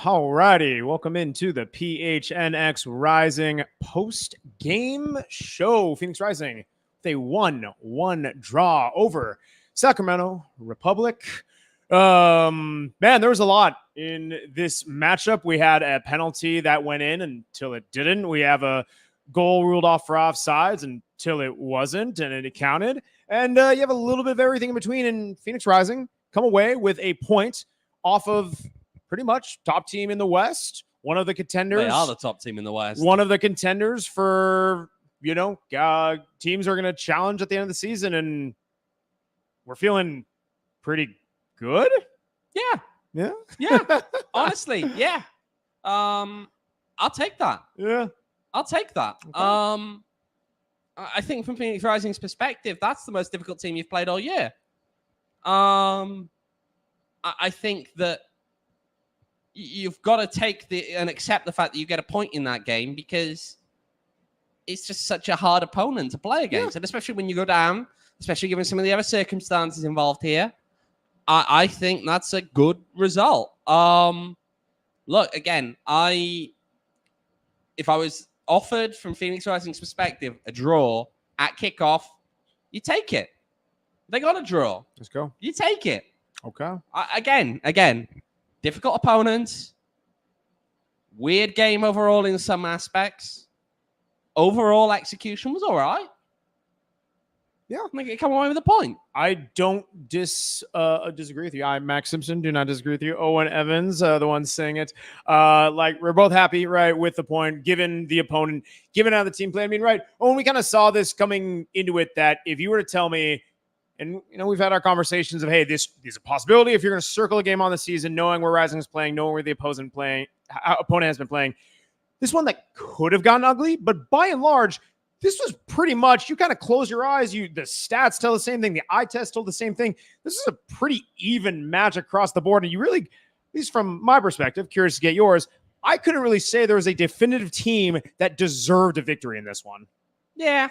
Alrighty, welcome into the PHNX Rising post-game show. Phoenix Rising, they 1-1 draw over Sacramento Republic. Man, there was a lot in this matchup. We had a penalty that went in until it didn't. We have a goal ruled off for offsides until it wasn't, and it counted. And you have a little bit of everything in between. And Phoenix Rising come away with a point off of pretty much top team in the West. One of the contenders. They are the top team in the West. One of the contenders for, teams are going to challenge at the end of the season. And we're feeling pretty good. Yeah. Honestly, yeah. I'll take that. Yeah. I'll take that. Okay. I think from Phoenix Rising's perspective, that's the most difficult team you've played all year. I think that you've got to take and accept the fact that you get a point in that game because it's just such a hard opponent to play against. And especially when you go down, especially given some of the other circumstances involved here, I think that's a good result. Look, again, if I was offered from Phoenix Rising's perspective a draw at kickoff, you take it. They got a draw. Let's go. You take it. Okay. Again, difficult opponents. Weird game overall in some aspects. Overall execution was all right. Yeah, I think it come away with a point. I don't disagree with you. I'm Max Simpson. Do not disagree with you. Owain Evans, the one saying it. We're both happy, right, with the point, given the opponent, given how the team played. I mean, right, Owain, we kind of saw this coming into it that if you were to tell me, and, we've had our conversations of, hey, this is a possibility if you're going to circle a game on the season, knowing where Rising is playing, knowing where the opponent has been playing. This one that could have gotten ugly, but by and large, this was pretty much, you kind of close your eyes. The stats tell the same thing. The eye test told the same thing. This is a pretty even match across the board. And you really, at least from my perspective, curious to get yours, I couldn't really say there was a definitive team that deserved a victory in this one. Yeah,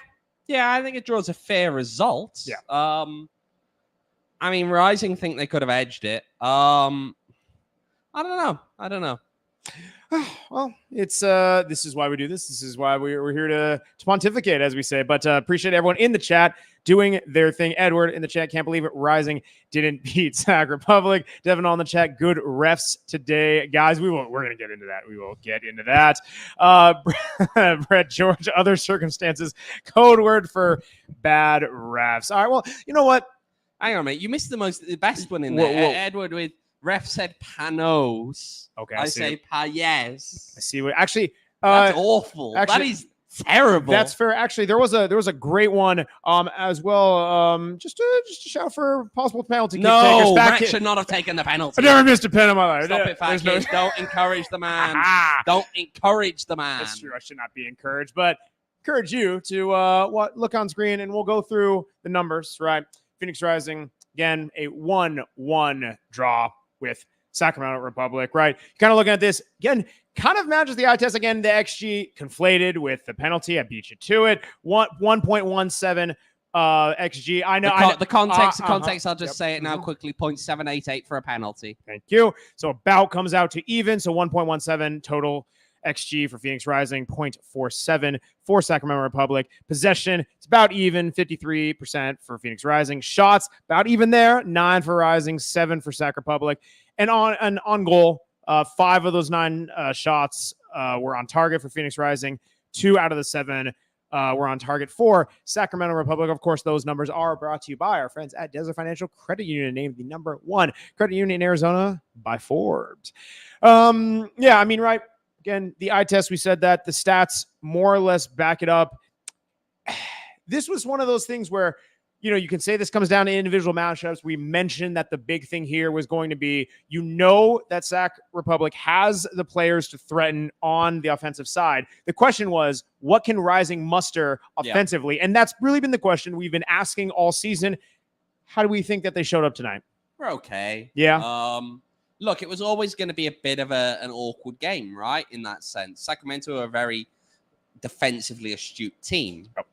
I think it draws a fair result. Yeah. I mean, Rising think they could have edged it. I don't know. Well, it's this is why we do this. This is why we're here to pontificate, as we say. But appreciate everyone in the chat doing their thing. Edward in the chat, can't believe it. Rising didn't beat Sac Republic. Devin on the chat, good refs today, guys. We're gonna get into that. We will get into that. Brett George, other circumstances, code word for bad refs. All right. Well, you know what? Hang on, mate. You missed the best one in there. Whoa. Edward with ref said Panos. Okay, I say Payes. I see what actually. That's awful. That is terrible. That's fair. Actually, there was a great one as well. Just to shout for possible penalty. No, Matt should not have taken the penalty. I never missed a pen in my life. Stop it, fat kids. Don't encourage the man. Don't encourage the man. That's true. I should not be encouraged, but encourage you to look on screen and we'll go through the numbers. Right, Phoenix Rising again, a 1-1 draw with Sacramento Republic, right? Kind of looking at this again, kind of matches the eye test again. The XG conflated with the penalty. I beat you to it. 1.17 XG. I know the context. I'll just say it now quickly. 0.788 for a penalty. Thank you. So about comes out to even. So 1.17 total XG for Phoenix Rising, 0.47 for Sacramento Republic. Possession, it's about even, 53% for Phoenix Rising. Shots, about even there, 9 for Rising, 7 for Sac Republic. And on goal, 5 of those 9 shots were on target for Phoenix Rising. 2 out of the 7 were on target for Sacramento Republic. Of course, those numbers are brought to you by our friends at Desert Financial Credit Union, named the #1 credit union in Arizona by Forbes. Yeah, I mean, right. Again, the eye test, we said that the stats more or less back it up. This was one of those things where you can say this comes down to individual matchups. We mentioned that the big thing here was going to be, that Sac Republic has the players to threaten on the offensive side. The question was, what can Rising muster offensively? Yeah. And that's really been the question we've been asking all season. How do we think that they showed up tonight? We're okay. Yeah. Look, it was always going to be a bit of an awkward game, right? In that sense, Sacramento are a very defensively astute team. Yep.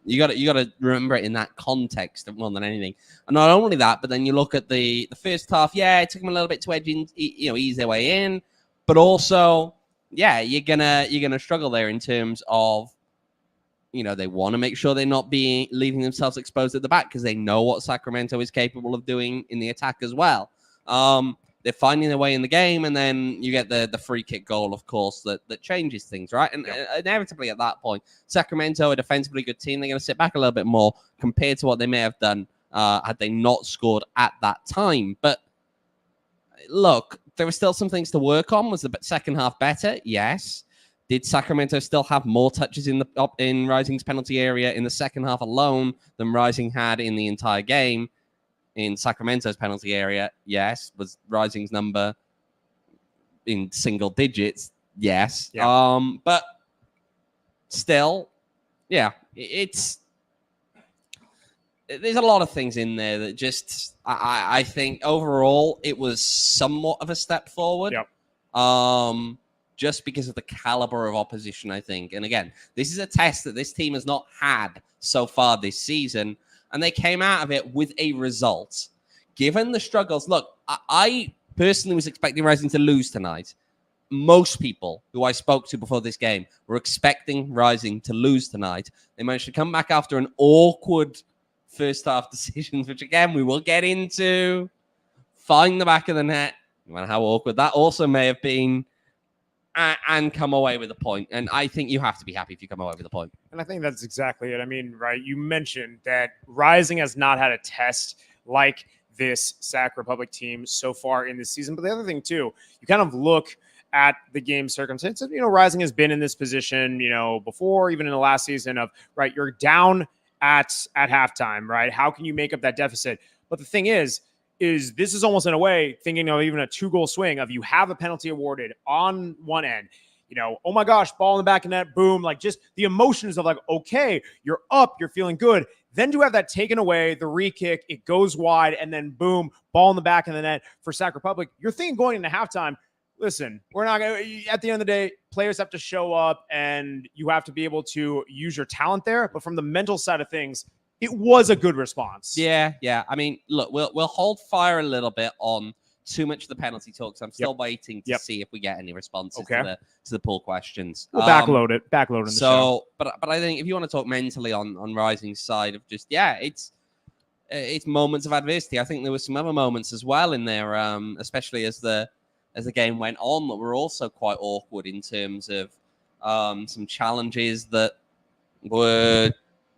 You got to remember it in that context more than anything. And not only that, but then you look at the first half. Yeah, it took them a little bit to ease their way in, but also, yeah, you're gonna struggle there in terms of, they want to make sure they're not leaving themselves exposed at the back because they know what Sacramento is capable of doing in the attack as well. They're finding their way in the game, and then you get the free kick goal, of course, that changes things, right? And inevitably at that point, Sacramento, a defensively good team, they're going to sit back a little bit more compared to what they may have done had they not scored at that time. But look, there were still some things to work on. Was the second half better? Yes. Did Sacramento still have more touches in Rising's penalty area in the second half alone than Rising had in the entire game? In Sacramento's penalty area, yes. Was Rising's number in single digits? Yes. Yeah. But still, yeah, there's a lot of things in there that just I think overall it was somewhat of a step forward. Yep. Just because of the caliber of opposition, I think. And again, this is a test that this team has not had so far this season. And they came out of it with a result. Given the struggles, look, I personally was expecting Rising to lose tonight. Most people who I spoke to before this game were expecting Rising to lose tonight. They managed to come back after an awkward first half decisions, which again, we will get into. Find the back of the net, no matter how awkward that also may have been, and come away with a point. And I think you have to be happy if you come away with a point. And I think that's exactly it. I mean, right, you mentioned that Rising has not had a test like this Sac Republic team so far in this season. But the other thing, too, you kind of look at the game circumstances. Rising has been in this position, before, even in the last season of, right, you're down at halftime, right? How can you make up that deficit? But the thing is this is almost in a way thinking of even a 2-goal swing of you have a penalty awarded on one end, oh my gosh, ball in the back of net, boom, like just the emotions of like, okay, you're up, you're feeling good. Then to have that taken away, the re-kick, it goes wide, and then boom, ball in the back of the net for Sac Republic. You're thinking going into halftime, listen, we're not going to, at the end of the day, players have to show up and you have to be able to use your talent there. But from the mental side of things, it was a good response. Yeah. I mean, look, we'll hold fire a little bit on too much of the penalty talk. So I'm still waiting to see if we get any responses to the poll questions. We'll backload in the show. But I think if you want to talk mentally on Rising's side of just it's moments of adversity. I think there were some other moments as well in there, especially as the game went on, that were also quite awkward in terms of some challenges that were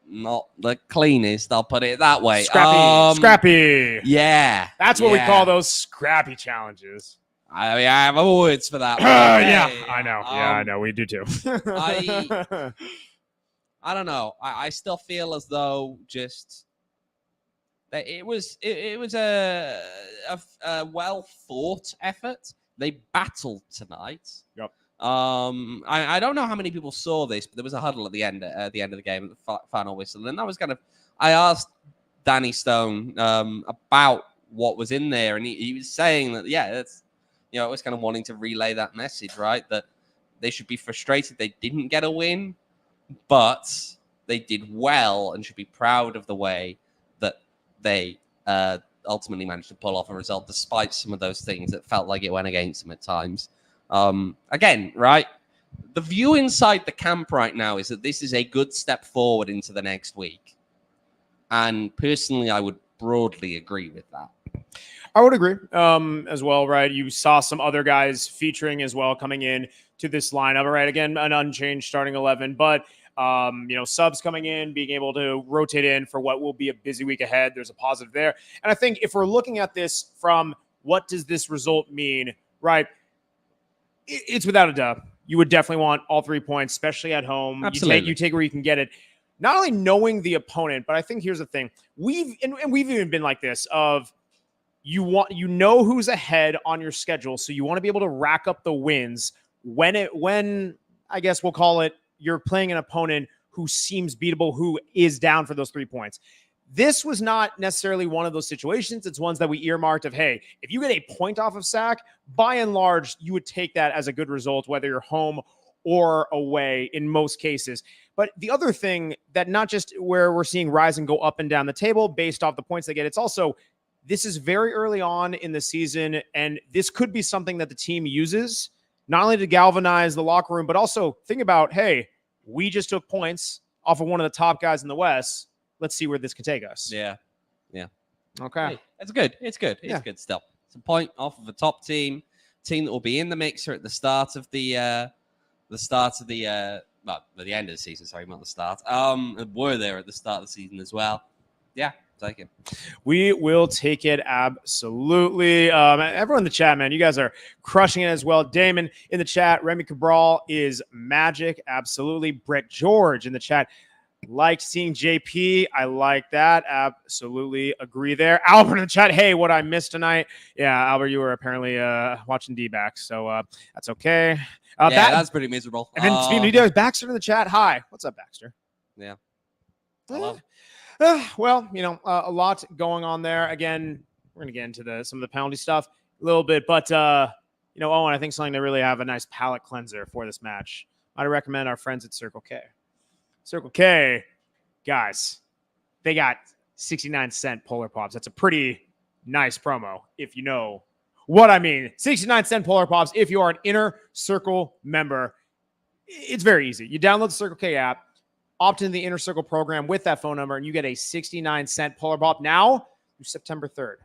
not the cleanest, I'll put it that way. Scrappy. Yeah. That's what we call those scrappy challenges. I have other words for that. Yeah, I know. I know. We do too. I don't know. I still feel as though just that it was a well thought effort. They battled tonight. Yep. I don't know how many people saw this, but there was a huddle at the end of the game, at the final whistle, and that was I asked Danny Stone about what was in there, and he was saying that it's it was kind of wanting to relay that message, right? That they should be frustrated they didn't get a win, but they did well and should be proud of the way that they ultimately managed to pull off a result despite some of those things that felt like it went against them at times. Again, right? The view inside the camp right now is that this is a good step forward into the next week. And personally, I would broadly agree with that. I would agree as well, right? You saw some other guys featuring as well coming in to this lineup, right? Again, an unchanged starting 11, but subs coming in, being able to rotate in for what will be a busy week ahead. There's a positive there. And I think if we're looking at this from what does this result mean, right? It's without a doubt. You would definitely want all 3 points, especially at home. Absolutely. You take where you can get it. not only knowing the opponent, but I think here's the thing. We've even been like this of you know who's ahead on your schedule, so you want to be able to rack up the wins when I guess we'll call it you're playing an opponent who seems beatable, who is down for those 3 points. This was not necessarily one of those situations. It's ones that we earmarked of, hey, if you get a point off of Sac, by and large, you would take that as a good result, whether you're home or away in most cases. But the other thing that not just where we're seeing Rising go up and down the table based off the points they get, it's also this is very early on in the season, and this could be something that the team uses not only to galvanize the locker room, but also think about, hey, we just took points off of one of the top guys in the West. Let's see where this can take us. Yeah. Okay. Hey, it's good. It's good still. It's a point off of a top team that will be in the mixer at the start of the end of the season. Sorry, not the start. Were there at the start of the season as well. Yeah. Take it. We will take it. Absolutely. Everyone in the chat, man, you guys are crushing it as well. Damon in the chat. Remi Cabral is magic. Absolutely. Brett George in the chat. Liked seeing JP. I like that. Absolutely agree there. Albert in the chat. Hey, what I missed tonight. Yeah, Albert, you were apparently watching D-backs, so that's okay. That's pretty miserable. And then speaking of Baxter in the chat. Hi. What's up, Baxter? Yeah. Hello. Well, a lot going on there. Again, we're going to get into some of the penalty stuff a little bit, but Owen, I think something to really have a nice palate cleanser for this match. I'd recommend our friends at Circle K. Circle K, guys, they got 69-cent Polar Pops. That's a pretty nice promo, if you know what I mean. 69-cent Polar Pops if you are an Inner Circle member. It's very easy. You download the Circle K app, opt into the Inner Circle program with that phone number, and you get a 69-cent Polar Pop now through September 3rd.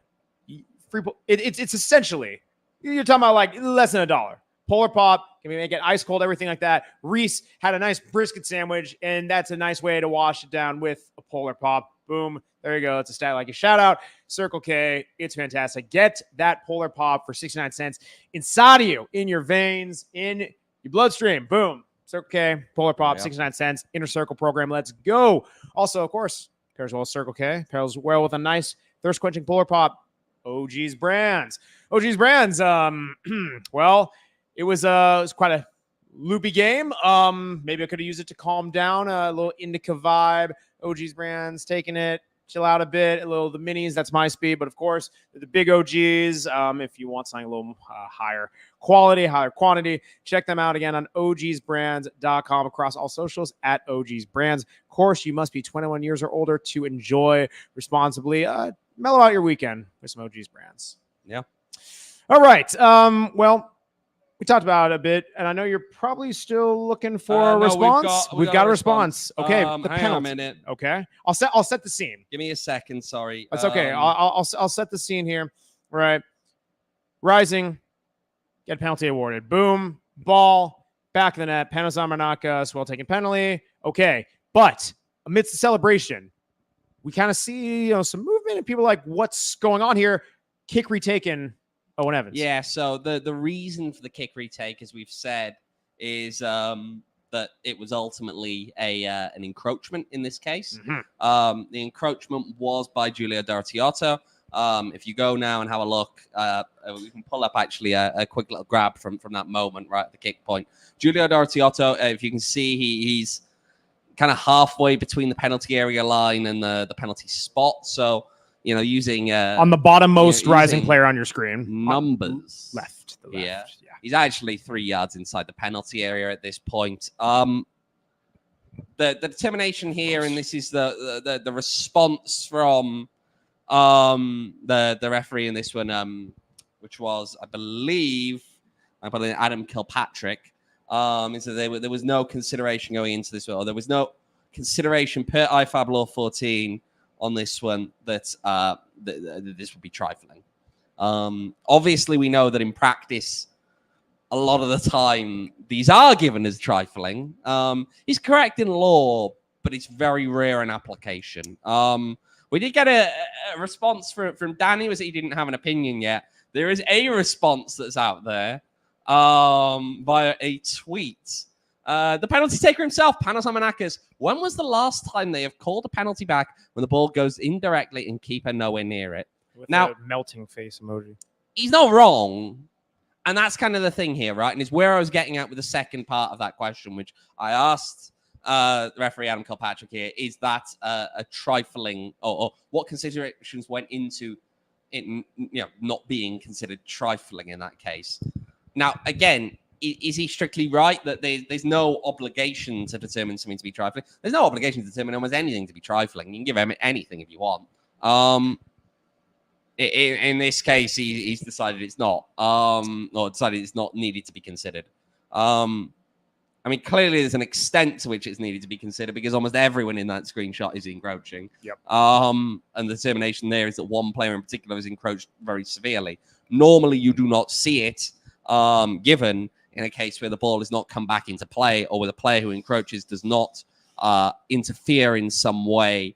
Free. It's essentially, you're talking about like less than $1. Polar Pop, can make it ice cold, everything like that. Reese had a nice brisket sandwich, and that's a nice way to wash it down with a Polar Pop. Boom. There you go. It's a stat like a shout out. Circle K. It's fantastic. Get that Polar Pop for 69 cents inside of you, in your veins, in your bloodstream. Boom. Circle K, Polar Pop, 69 cents, Inner Circle program. Let's go. Also, of course, pairs well with Circle K. Pairs well with a nice thirst-quenching Polar Pop. OG's Brands. OG's Brands. Well, it was quite a loopy game. Maybe I could have used it to calm down, a little indica vibe. OG's Brands taking it, chill out a bit. A little of the minis, that's my speed. But of course, the big OGs. If you want something a little higher quality, higher quantity, check them out again on ogsbrands.com across all socials at OG's Brands. Of course, you must be 21 years or older to enjoy responsibly. Mellow out your weekend with some OG's Brands. Yeah. All right. Well, we talked about it a bit, and I know you're probably still looking for a response. We've got a response. Okay, the penalty. Hang on a minute. Okay, I'll set the scene. Give me a second. Sorry, that's okay. I'll set the scene here. Right, Rising, get a penalty awarded. Boom, ball, back of the net. Panos Armenakas, well taken penalty. Okay, but amidst the celebration, we kind of see some movement, and people are like, what's going on here? Kick retaken. Owen Evans. Yeah, so the reason for the kick retake, as we've said, is that it was ultimately an encroachment in this case. Mm-hmm. The encroachment was by Giulio D'Artiotto. If you go now and have a look, we can pull up actually a quick little grab from that moment right at the kick point. Giulio D'Artiotto, if you can see, he's kind of halfway between the penalty area line and the penalty spot. So, using on the bottommost Rising player on your screen, numbers left. Yeah, he's actually 3 yards inside the penalty area at this point. The determination here, and this is the response from the referee in this one, which was, I believe Adam Kilpatrick, is that there was no consideration going into this one, or there was no consideration per IFAB Law 14 on this one that this would be trifling. Obviously, we know that in practice, a lot of the time, these are given as trifling. He's correct in law, but it's very rare in application. We did get a response from Danny, was that he didn't have an opinion yet. There is a response that's out there via a tweet The penalty taker himself, Panos Armenakas. When was the last time they have called a penalty back when the ball goes indirectly and keeper nowhere near it? With now, a melting face emoji. He's not wrong. And that's kind of the thing here, right? And it's where I was getting at with the second part of that question, which I asked referee Adam Kilpatrick here. Is that a trifling, or what considerations went into it, not being considered trifling in that case? Now, again, is he strictly right that there's no obligation to determine something to be trifling? There's no obligation to determine almost anything to be trifling. You can give him anything if you want. In this case, he's decided it's not, or decided it's not needed to be considered. I mean, clearly there's an extent to which it's needed to be considered because almost everyone in that screenshot is encroaching. Yep. And the determination there is that one player in particular is encroached very severely. Normally, you do not see it given in a case where the ball has not come back into play or where the player who encroaches does not interfere in some way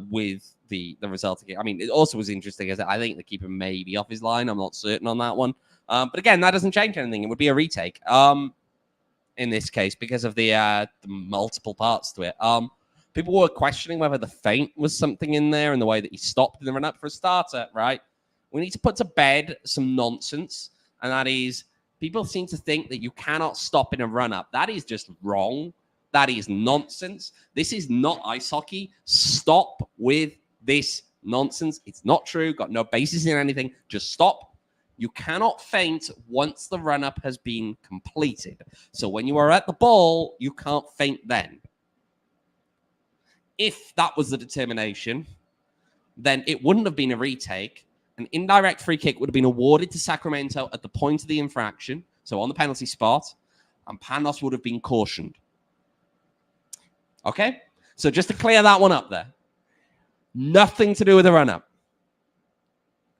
with the result. I mean, it also was interesting as I think the keeper may be off his line. I'm not certain on that one. But again, that doesn't change anything. It would be a retake in this case because of the multiple parts to it. People were questioning whether the feint was something in there and the way that he stopped in the run-up. For a starter, right? We need to put to bed some nonsense, and that is people seem to think that you cannot stop in a run-up. That is just wrong. That is nonsense. This is not ice hockey. Stop with this nonsense. It's not true. Got no basis in anything. Just stop. You cannot feint once the run-up has been completed. So when you are at the ball, you can't feint then. If that was the determination, then it wouldn't have been a retake. An indirect free kick would have been awarded to Sacramento at the point of the infraction, so on the penalty spot, and Panos would have been cautioned. Okay? So just to clear that one up there. Nothing to do with the run-up.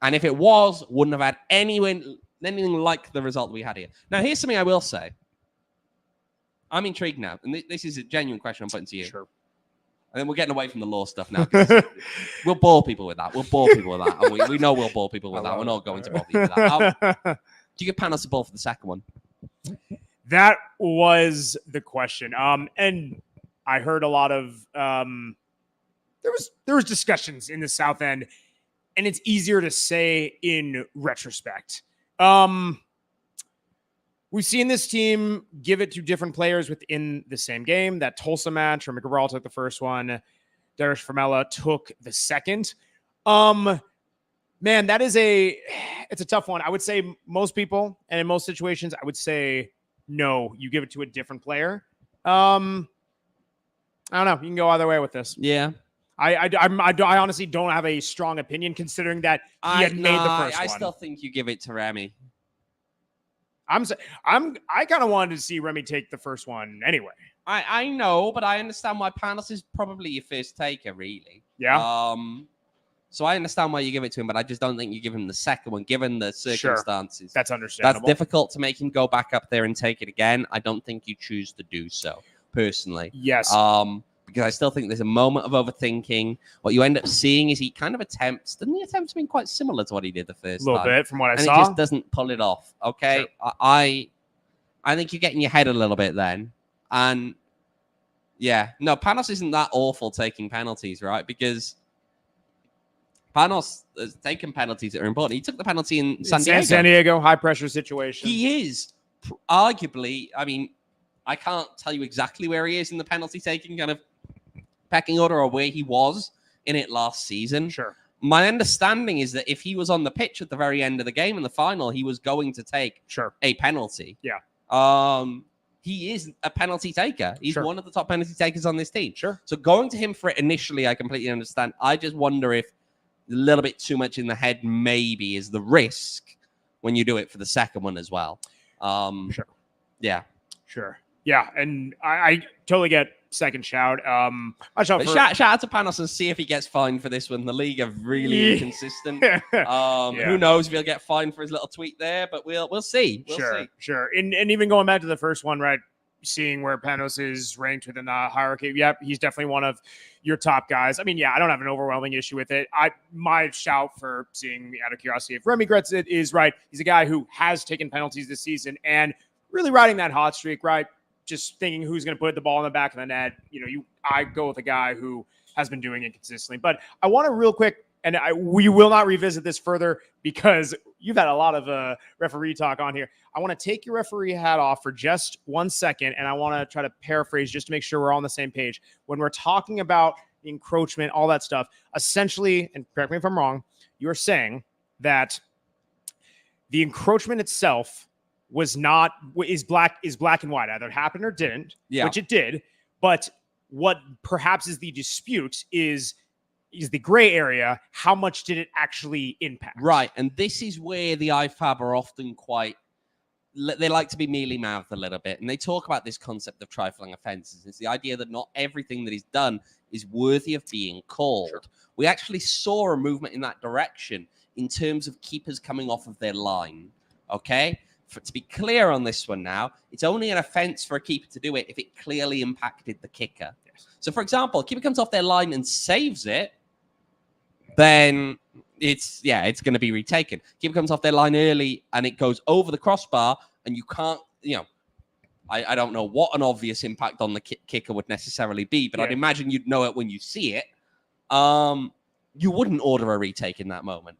And if it was, wouldn't have had anything like the result we had here. Now, here's something I will say. I'm intrigued now, and this is a genuine question I'm putting to you. Sure. And then we're getting away from the law stuff now. We'll bore people with that. And we know we'll bore people with that. We're not going to bore people with that. Do you give Panos the ball for the second one? That was the question. And I heard a lot of there was discussions in the South End, and it's easier to say in retrospect. We've seen this team give it to different players within the same game. That Tulsa match, Remi Cabral took the first one. Darius Formella took the second. Man, it's a tough one. I would say most people, and in most situations, I would say no, you give it to a different player. I don't know. You can go either way with this. Yeah. I honestly don't have a strong opinion considering that he had made the first one. I still think you give it to Remi. I kind of wanted to see Remi take the first one anyway. I know, but I understand why Panos is probably your first taker, really. Yeah. So I understand why you give it to him, but I just don't think you give him the second one, given the circumstances. Sure. That's understandable. That's difficult to make him go back up there and take it again. I don't think you choose to do so, personally. Yes. Because I still think there's a moment of overthinking. What you end up seeing is he kind of attempts. Doesn't he attempt something quite similar to what he did the first time? A little bit from what I saw. And he just doesn't pull it off. Okay. Sure. I think you're getting your head a little bit then. And yeah, no, Panos isn't that awful taking penalties, right? Because Panos has taken penalties that are important. He took the penalty in San Diego. San Diego, high pressure situation. He is arguably, I mean, I can't tell you exactly where he is in the penalty taking kind of pecking order or where he was in it last season. Sure. My understanding is that if he was on the pitch at the very end of the game in the final, he was going to take a penalty. Yeah. He is a penalty taker. He's one of the top penalty takers on this team. Sure. So going to him for it initially, I completely understand. I just wonder if a little bit too much in the head maybe is the risk when you do it for the second one as well. Sure. Yeah. Sure. Yeah. And I totally get second shout. Shout out to Panos and see if he gets fined for this one. The league are really inconsistent. Who knows if he'll get fined for his little tweet there, but we'll see. Sure. And even going back to the first one, right? Seeing where Panos is ranked within the hierarchy. Yep, he's definitely one of your top guys. I mean, yeah, I don't have an overwhelming issue with it. My shout for seeing out of curiosity if Remi regrets it is right. He's a guy who has taken penalties this season and really riding that hot streak, right? just thinking who's going to put the ball in the back of the net, I go with a guy who has been doing it consistently. But I want to real quick, and we will not revisit this further because you've had a lot of referee talk on here. I want to take your referee hat off for just 1 second, and I want to try to paraphrase just to make sure we're all on the same page. When we're talking about the encroachment, all that stuff, essentially, and correct me if I'm wrong, you're saying that the encroachment itself is black and white. Either it happened or didn't, which it did. But what perhaps is the dispute is the gray area. How much did it actually impact? Right. And this is where the IFAB are often they like to be mealy-mouthed a little bit. And they talk about this concept of trifling offenses. It's the idea that not everything that is done is worthy of being called. Sure. We actually saw a movement in that direction in terms of keepers coming off of their line. Okay? To be clear on this one now, it's only an offense for a keeper to do it if it clearly impacted the kicker. Yes. So, for example, a keeper comes off their line and saves it, then it's going to be retaken. Keeper comes off their line early and it goes over the crossbar, and you can't, I don't know what an obvious impact on the kicker would necessarily be, but I'd imagine you'd know it when you see it. You wouldn't order a retake in that moment.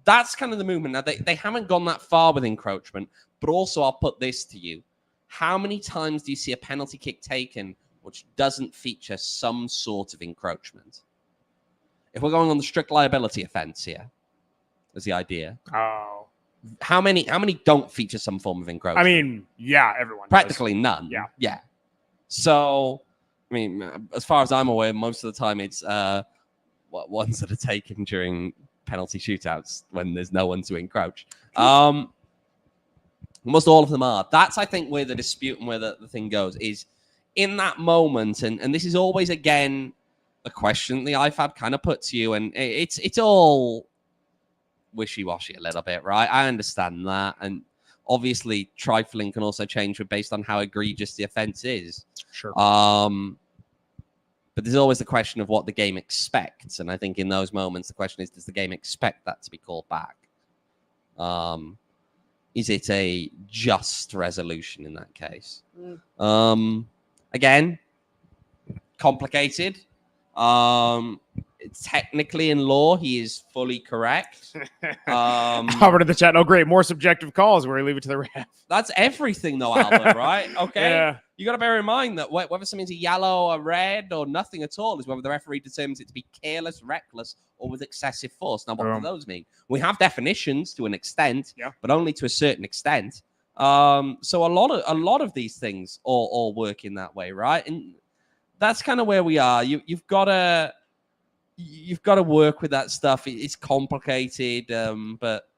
That's kind of the movement. Now, they haven't gone that far with encroachment, but also I'll put this to you. How many times do you see a penalty kick taken which doesn't feature some sort of encroachment? If we're going on the strict liability offense here, is the idea. Oh. How many don't feature some form of encroachment? I mean, yeah, everyone Practically does. None. Yeah. Yeah. So, I mean, as far as I'm aware, most of the time it's ones that are taken during penalty shootouts when there's no one to encroach. Almost all of them are. That's, I think, where the dispute and where the thing goes is in that moment. And this is always, again, a question the IFAB kind of puts you, and it's all wishy-washy a little bit, right? I understand that. And obviously, trifling can also change based on how egregious the offense is. Sure. But there's always the question of what the game expects. And I think in those moments, the question is, does the game expect that to be called back? Is it a just resolution in that case? Again, complicated. Technically in law, he is fully correct. Albert in the chat. Oh, great. More subjective calls where we leave it to the ref. That's everything, though, Albert, right? Okay. Yeah. You got to bear in mind that whether something's a yellow, a red, or nothing at all is whether the referee determines it to be careless, reckless, or with excessive force. Now, what do those mean? We have definitions to an extent, but only to a certain extent. So a lot of these things all work in that way, right? And that's kind of where we are. You've got to work with that stuff. It's complicated, but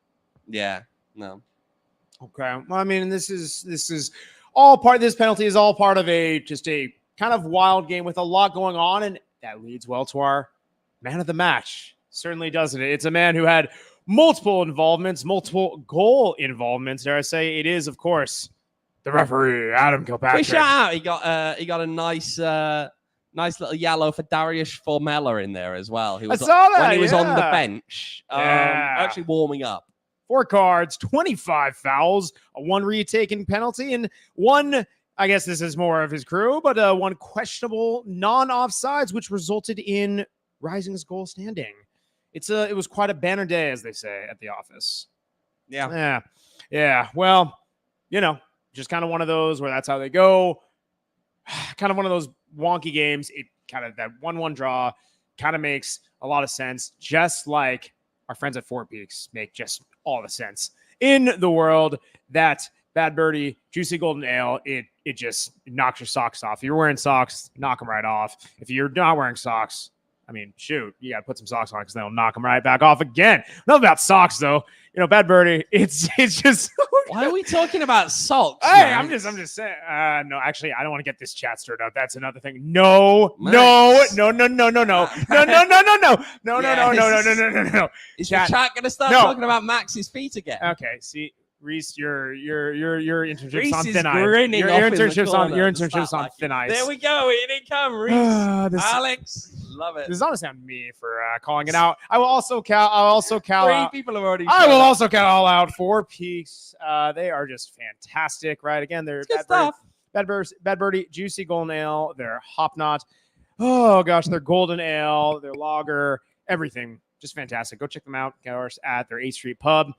yeah, no. Okay. Well, I mean, this is all part. This penalty is all part of a kind of wild game with a lot going on, and that leads well to our man of the match. Certainly doesn't it? It's a man who had multiple involvements, multiple goal involvements. Dare I say, it is, of course, the referee, Adam Kilpatrick. Shout out! He got a nice little yellow for Darius Formella in there as well. I saw that when he was on the bench, actually warming up. 4 cards, 25 fouls, a 1 retaken penalty, and 1. I guess this is more of his crew, but 1 questionable non-offsides, which resulted in Rising's goal standing. It was quite a banner day, as they say at the office. Yeah. Well, just kind of one of those where that's how they go. Kind of one of those wonky games. It kind of, that 1-1 draw kind of makes a lot of sense, just like our friends at Fort Peaks make just all the sense in the world. That Bad Birdie Juicy Golden Ale, it just knocks your socks off. If you're wearing socks, knock them right off. If you're not wearing socks, I mean, shoot, you got to put some socks on because they'll knock them right back off again. Enough about socks, though. Bad Birdie, it's just. Why are we talking about socks? Hey, man? I'm just saying. No, actually, I don't want to get this chat stirred up. That's another thing. No. Is the chat gonna start talking about Max's feet again? Okay, see. Reese, your internship's Reese on is thin ice. grinning Your internship's on thin ice. There we go. Here they come, Reese. Alex, love it. This is honestly on me for calling it out. I will also count. 3 people have already. I will also count all out 4 Peaks. They are just fantastic, right? Again, they're good stuff. Bad Birdie, Juicy Golden Ale, their Hop Knot. Oh gosh, their Golden Ale, their Lager, everything. Just fantastic. Go check them out, of course, at their 8th Street Pub.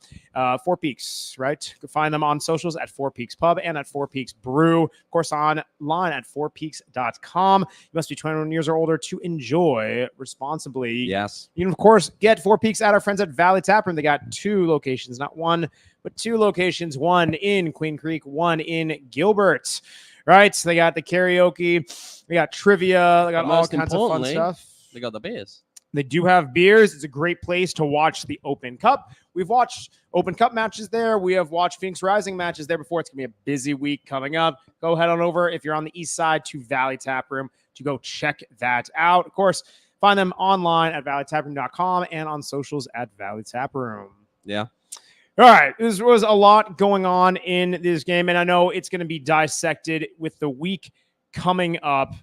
Four Peaks, right? You can find them on socials at Four Peaks Pub and at Four Peaks Brew. Of course, online at fourpeaks.com. You must be 21 years or older to enjoy responsibly. Yes. You can, of course, get Four Peaks at our friends at Valley Taproom. They got 2 locations, not 1, but 2 locations. 1 in Queen Creek, 1 in Gilbert. Right? So they got the karaoke, they got trivia, they got all kinds of fun stuff. They got the beers. They do have beers. It's a great place to watch the Open Cup. We've watched Open Cup matches there. We have watched Phoenix Rising matches there before. It's going to be a busy week coming up. Go head on over, if you're on the east side, to Valley Taproom to go check that out. Of course, find them online at valleytaproom.com and on socials at Valley Taproom. Yeah. All right. This was a lot going on in this game, and I know it's going to be dissected with the week coming up.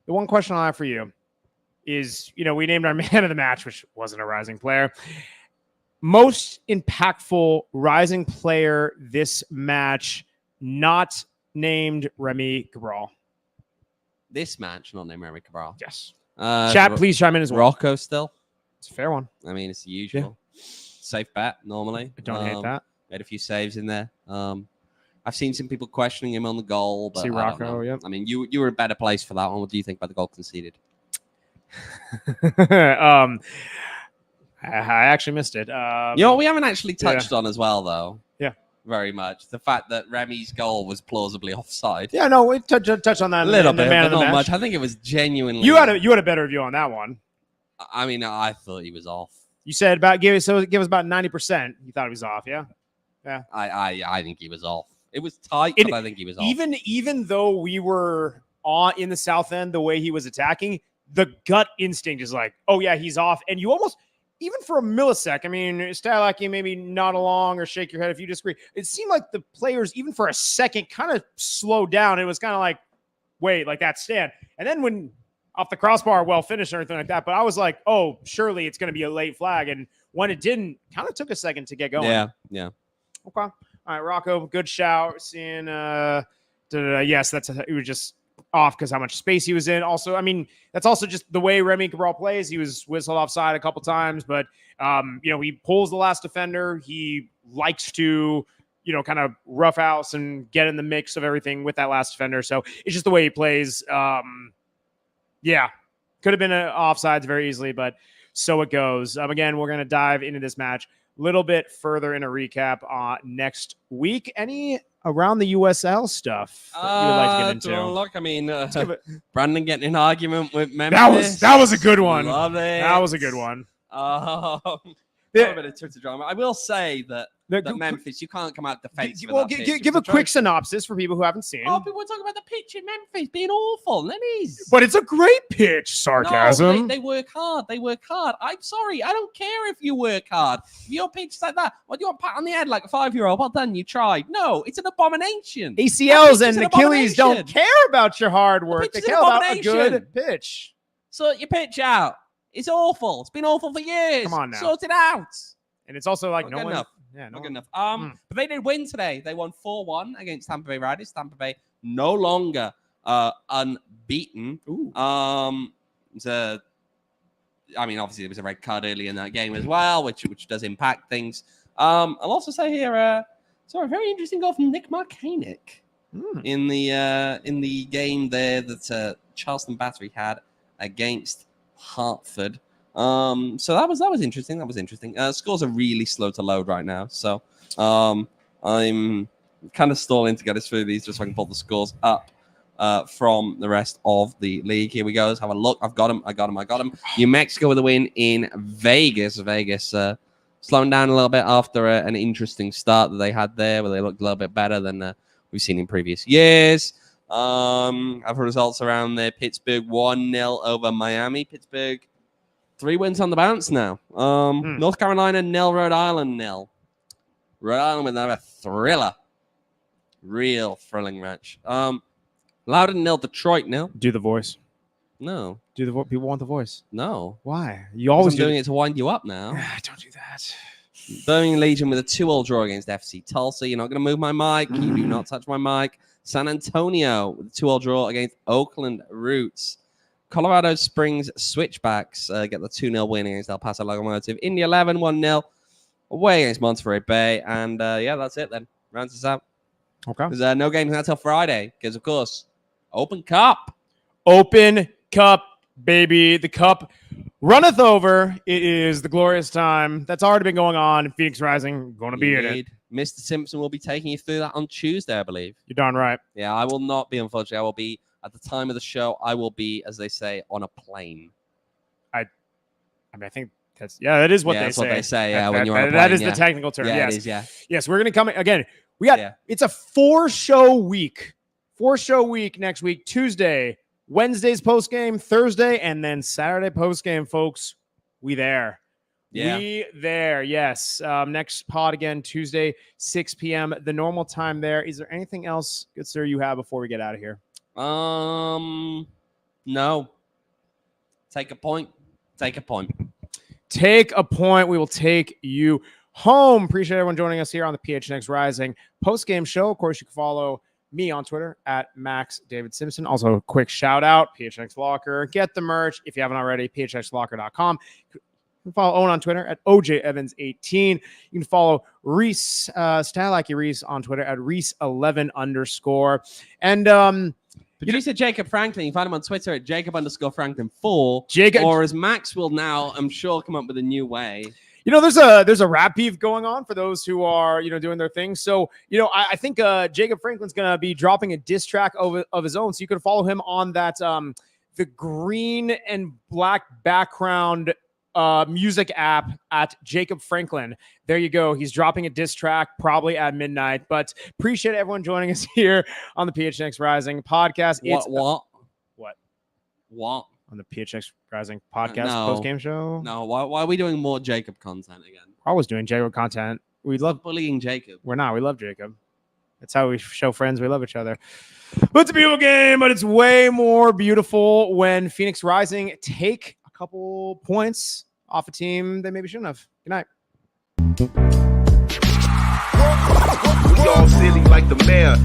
The one question I have for you is, we named our man of the match, which wasn't a Rising player. Most impactful Rising player this match, not named Remi Cabral. This match, not named Remi Cabral. Yes. Chat, please chime in as well. Rocco still. It's a fair one. I mean, it's the usual. Yeah. Safe bet, normally. I don't hate that. Made a few saves in there. I've seen some people questioning him on the goal. But see Rocco, yeah. I mean, you were in a better place for that one. What do you think about the goal conceded? I actually missed it. We haven't actually touched on as well, though. Yeah, very much the fact that Remi's goal was plausibly offside. Yeah, no, we touched on that a little bit, but not much. I think it was genuinely. You had a better view on that one. I mean, I thought he was off. You said give us about 90%. You thought he was off, yeah. Yeah, I think he was off. It was tight, but I think he was off. Even though we were in the south end, the way he was attacking, the gut instinct is like, oh yeah, he's off. And you almost, even for a millisecond, I mean, Stylaki, maybe nod along or shake your head if you disagree. It seemed like the players, even for a second, kind of slowed down. It was kind of like, wait, like that stand. And then when off the crossbar, well finished or anything like that. But I was like, oh, surely it's going to be a late flag. And when it didn't, kind of took a second to get going. Yeah. Okay. All right, Rocco, good shout. Seeing, yes, it was just off because how much space he was in. Also, I mean, that's also just the way Remi Cabral plays. He was whistled offside a couple times, but he pulls the last defender. He likes to, kind of roughhouse and get in the mix of everything with that last defender. So it's just the way he plays. Yeah, could have been an offsides very easily, but so it goes. Again, we're going to dive into this match a little bit further in a recap next week. Any around the USL stuff that you would like to get into? Look, I mean, Brandon getting in an argument with Memphis. That was a good one. Love it. That was a good one. A bit of Twitter drama. I will say that Memphis, you can't come out defensive. Well, give a quick synopsis for people who haven't seen. Oh, people were talking about the pitch in Memphis being awful. And it is. But it's a great pitch. Sarcasm. No, they work hard. I'm sorry. I don't care if you work hard. If your pitch like that, what do you want? Pat on the head like a 5-year-old? Well done, you tried. No, it's an abomination. ACLs and Achilles don't care about your hard work. They care about a good pitch. Sort your pitch out. It's awful. It's been awful for years. Come on now. Sort it out. And it's also like not good enough. But they did win today. They won 4-1 against Tampa Bay Riders. Tampa Bay no longer unbeaten. Obviously there was a red card early in that game as well, which does impact things. I'll also say here, saw a very interesting goal from Nick Markanek in the game there that Charleston Battery had against Hartford. So that was interesting. Scores are really slow to load right now. So I'm kind of stalling to get us through these just so I can pull the scores up from the rest of the league. Here we go. Let's have a look. I got him. New Mexico with a win in Vegas. Slowing down a little bit after an interesting start that they had there, where they looked a little bit better than we've seen in previous years. Other results around there. Pittsburgh 1-0 over Miami. Pittsburgh 3 wins on the bounce now. North Carolina 0, Rhode Island 0. Rhode Island with another thriller. Real thrilling match. Loudoun 0, Detroit 0. Do the voice. No. People want the voice. No. Why? You always doing it to wind you up now. Don't do that. Birmingham Legion with a 2-2 draw against FC Tulsa. You're not going to move my mic. You do not touch my mic. San Antonio with a 2-2 draw against Oakland Roots. Colorado Springs Switchbacks get the 2-0 win against El Paso Locomotive. Indy 11, 1-0 away against Monterey Bay. And that's it then. Rounds us out. Okay. There's no games until Friday because, of course, Open Cup. Open Cup, baby. The Cup runneth over. It is the glorious time that's already been going on. Phoenix Rising going to be in it. Mr. Simpson will be taking you through that on Tuesday, I believe. You're darn right. Yeah, I will not be, unfortunately. I will be, at the time of the show, I will be, as they say, on a plane. I think that is what they say. That's what they say, when you're on a plane. That is the technical term, Yeah, yes. it is, yeah. Yes, we're going to come again. It's a 4-show week. 4-show week next week. Tuesday, Wednesday's postgame, Thursday, and then Saturday postgame, folks. We there. Yeah. We there, yes. Next pod again, Tuesday, 6 p.m. The normal time there. Is there anything else, good sir, you have before we get out of here? No. Take a point. Take a point. Take a point. We will take you home. Appreciate everyone joining us here on the PHNX Rising post-game show. Of course, you can follow me on Twitter at Max David Simpson. Also, a quick shout out, PHNX Locker. Get the merch if you haven't already, phnxlocker.com. You can follow Owen on Twitter at OJEvans18. You can follow Reese, Stylike Reese on Twitter at Reese11_. And Producer Jacob Franklin, you find him on Twitter at Jacob_Franklin4. Jacob, or as Max will now, I'm sure, come up with a new way. There's a rap beef going on for those who are, doing their thing. So, I think Jacob Franklin's going to be dropping a diss track of his own. So you can follow him on that, the green and black background music app at Jacob Franklin. There you go. He's dropping a diss track probably at midnight, but appreciate everyone joining us here on the PHNX Rising podcast. What? On the PHNX Rising podcast post-game show? No, why are we doing more Jacob content again? We're always doing Jacob content. We love bullying Jacob. We're not. We love Jacob. That's how we show friends we love each other. But it's a beautiful game, but it's way more beautiful when Phoenix Rising take a couple points off a team they maybe shouldn't have. Good night. We all silly like the mayor.